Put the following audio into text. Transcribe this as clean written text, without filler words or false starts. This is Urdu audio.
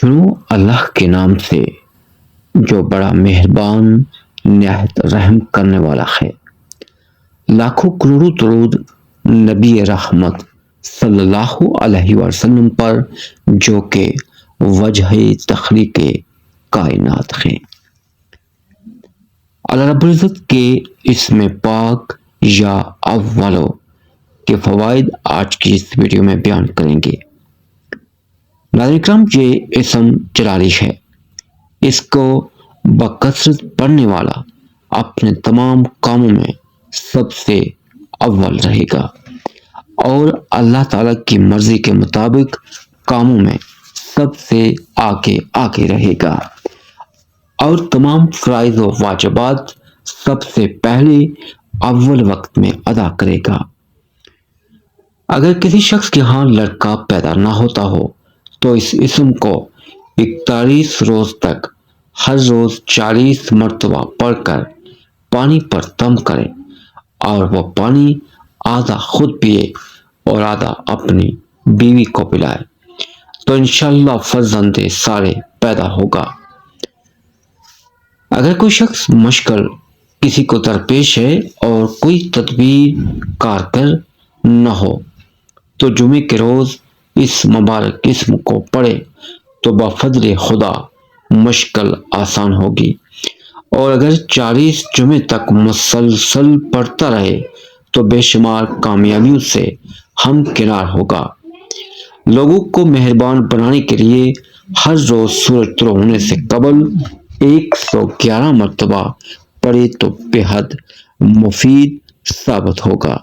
شروع اللہ کے نام سے جو بڑا مہربان نہایت رحم کرنے والا ہے۔ لاکھوں کروڑوں درود نبی رحمت صلی اللہ علیہ وسلم پر جو کہ وجہ تخلیق کائنات ہیں۔ اللہ رب العزت کے اسم پاک یا اولو کے فوائد آج کی اس ویڈیو میں بیان کریں گے۔ ناظرین کرام، یہ اسم جلالی ہے۔ اس کو بکثرت پڑھنے والا اپنے تمام کاموں میں سب سے اول رہے گا اور اللہ تعالیٰ کی مرضی کے مطابق کاموں میں سب سے آگے رہے گا اور تمام فرائض و واجبات سب سے پہلے اول وقت میں ادا کرے گا۔ اگر کسی شخص کے ہاں لڑکا پیدا نہ ہوتا ہو تو اس اسم کو 41 روز تک ہر روز 40 مرتبہ پڑھ کر پانی پر دم کرے اور وہ پانی آدھا خود پیے اور آدھا اپنی بیوی کو پلائے تو انشاءاللہ فرزند سارے پیدا ہوگا۔ اگر کوئی شخص مشکل کسی کو درپیش ہے اور کوئی تدبیر کارگر نہ ہو تو جمعے کے روز اس مبارک اسم کو پڑھے تو بفضل خدا مشکل آسان ہوگی، اور اگر 40 جمعے تک مسلسل پڑھتا رہے تو بے شمار کامیابیوں سے ہمکنار ہوگا۔ لوگوں کو مہربان بنانے کے لیے ہر روز سورج طلوع ہونے سے قبل 111 مرتبہ پڑھے تو بے حد مفید ثابت ہوگا۔